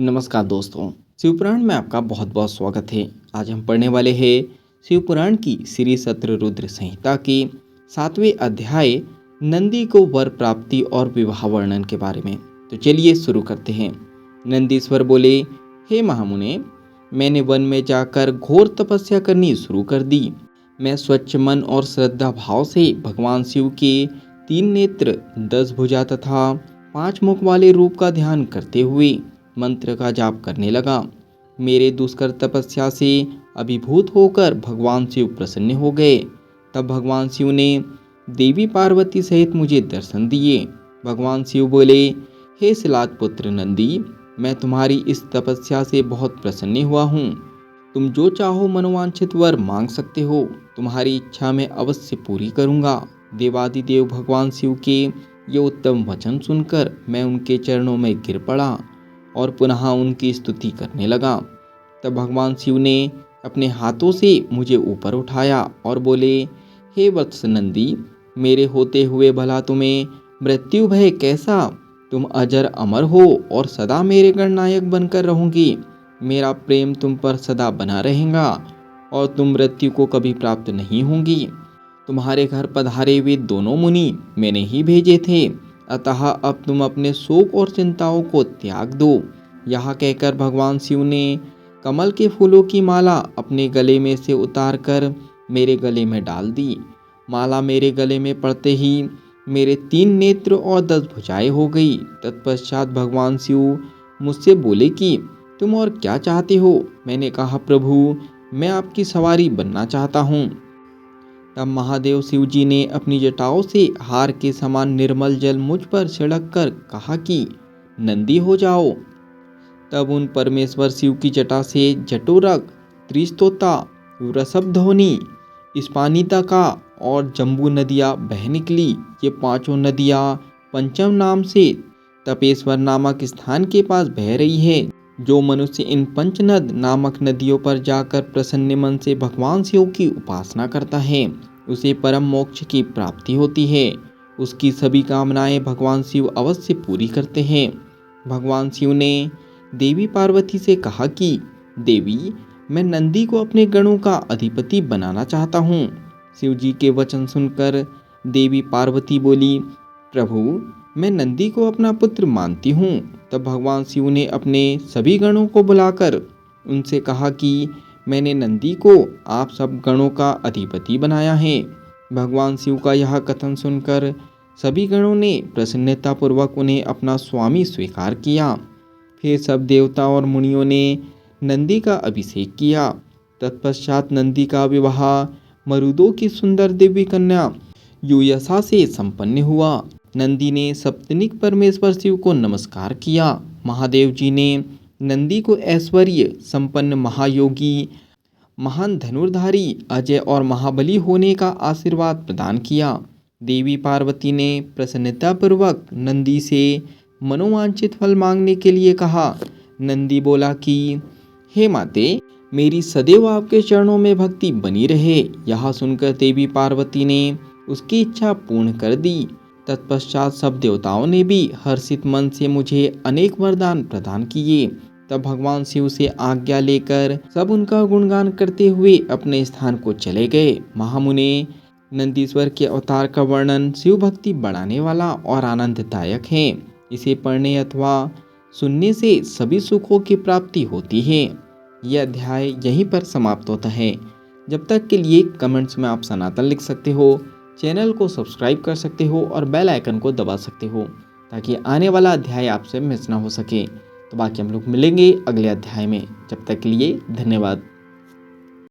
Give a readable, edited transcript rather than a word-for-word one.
नमस्कार दोस्तों, शिवपुराण में आपका बहुत बहुत स्वागत है। आज हम पढ़ने वाले हैं शिवपुराण की श्री सत्ररुद्र संहिता के 7वें अध्याय नंदी को वर प्राप्ति और विवाह वर्णन के बारे में। तो चलिए शुरू करते हैं। नंदीश्वर बोले, हे महामुने, मैंने वन में जाकर घोर तपस्या करनी शुरू कर दी। मैं स्वच्छ मन और श्रद्धा भाव से भगवान शिव के 3 नेत्र, 10 भुजा तथा 5 मुख वाले रूप का ध्यान करते हुए मंत्र का जाप करने लगा। मेरे दुष्कर तपस्या से अभिभूत होकर भगवान शिव प्रसन्न हो गए। तब भगवान शिव ने देवी पार्वती सहित मुझे दर्शन दिए। भगवान शिव बोले, हे शिलाद पुत्र नंदी, मैं तुम्हारी इस तपस्या से बहुत प्रसन्न हुआ हूँ। तुम जो चाहो मनोवांछित वर मांग सकते हो। तुम्हारी इच्छा मैं अवश्य पूरी करूँगा। देवादिदेव भगवान शिव के ये उत्तम वचन सुनकर मैं उनके चरणों में गिर पड़ा और पुनः उनकी स्तुति करने लगा। तब भगवान शिव ने अपने हाथों से मुझे ऊपर उठाया और बोले, हे वत्स नंदी, मेरे होते हुए भला तुम्हें मृत्यु भय कैसा? तुम अजर अमर हो और सदा मेरे गणनायक बनकर रहोगी। मेरा प्रेम तुम पर सदा बना रहेगा और तुम मृत्यु को कभी प्राप्त नहीं होंगी। तुम्हारे घर पधारे हुए दोनों मुनि मैंने ही भेजे थे, अतः अब तुम अपने शोक और चिंताओं को त्याग दो। यह कहकर भगवान शिव ने कमल के फूलों की माला अपने गले में से उतारकर मेरे गले में डाल दी। माला मेरे गले में पड़ते ही मेरे 3 नेत्र और 10 भुजाएं हो गई। तत्पश्चात भगवान शिव मुझसे बोले कि तुम और क्या चाहते हो? मैंने कहा, प्रभु, मैं आपकी सवारी बनना चाहता हूँ। तब महादेव शिव जी ने अपनी जटाओं से हार के समान निर्मल जल मुझ पर छिड़क कर कहा कि नंदी हो जाओ। तब उन परमेश्वर शिव की जटा से जटोरक, त्रिस्तोता, वृषभध्वनि, स्पानितका और जम्बू नदियाँ बह निकली। ये 5 नदियाँ पंचम नाम से तपेश्वर नामक स्थान के पास बह रही है। जो मनुष्य इन पंचनद नामक नदियों पर जाकर प्रसन्न मन से भगवान शिव की उपासना करता है, उसे परम मोक्ष की प्राप्ति होती है। उसकी सभी कामनाएं भगवान शिव अवश्य पूरी करते हैं। भगवान शिव ने देवी पार्वती से कहा कि देवी, मैं नंदी को अपने गणों का अधिपति बनाना चाहता हूँ। शिव जी के वचन सुनकर देवी पार्वती बोली, प्रभु, मैं नंदी को अपना पुत्र मानती हूँ। तब भगवान शिव ने अपने सभी गणों को बुलाकर उनसे कहा कि मैंने नंदी को आप सब गणों का अधिपति बनाया है। भगवान शिव का यह कथन सुनकर सभी गणों ने प्रसन्नतापूर्वक उन्हें अपना स्वामी स्वीकार किया। फिर सब देवता और मुनियों ने नंदी का अभिषेक किया। तत्पश्चात नंदी का विवाह मरुदों की सुंदर दिव्य कन्या युयसा से संपन्न हुआ। नंदी ने सप्तनिक परमेश्वर शिव को नमस्कार किया। महादेव जी ने नंदी को ऐश्वर्य संपन्न महायोगी, महान धनुर्धारी, अजय और महाबली होने का आशीर्वाद प्रदान किया। देवी पार्वती ने प्रसन्नतापूर्वक नंदी से मनोवांछित फल मांगने के लिए कहा। नंदी बोला कि हे माते, मेरी सदैव आपके चरणों में भक्ति बनी रहे। यह सुनकर देवी पार्वती ने उसकी इच्छा पूर्ण कर दी। तत्पश्चात सब देवताओं ने भी हर्षित मन से मुझे अनेक वरदान प्रदान किए। तब भगवान शिव से आज्ञा लेकर सब उनका गुणगान करते हुए अपने स्थान को चले गए। महामुने, नंदीश्वर के अवतार का वर्णन शिव भक्ति बढ़ाने वाला और आनंददायक है। इसे पढ़ने अथवा सुनने से सभी सुखों की प्राप्ति होती है। यह अध्याय यहीं पर समाप्त होता है। जब तक के लिए कमेंट्स में आप सनातन लिख सकते हो, चैनल को सब्सक्राइब कर सकते हो और बेल आइकन को दबा सकते हो ताकि आने वाला अध्याय आपसे मिस ना हो सके। तो बाकी हम लोग मिलेंगे अगले अध्याय में। जब तक के लिए धन्यवाद।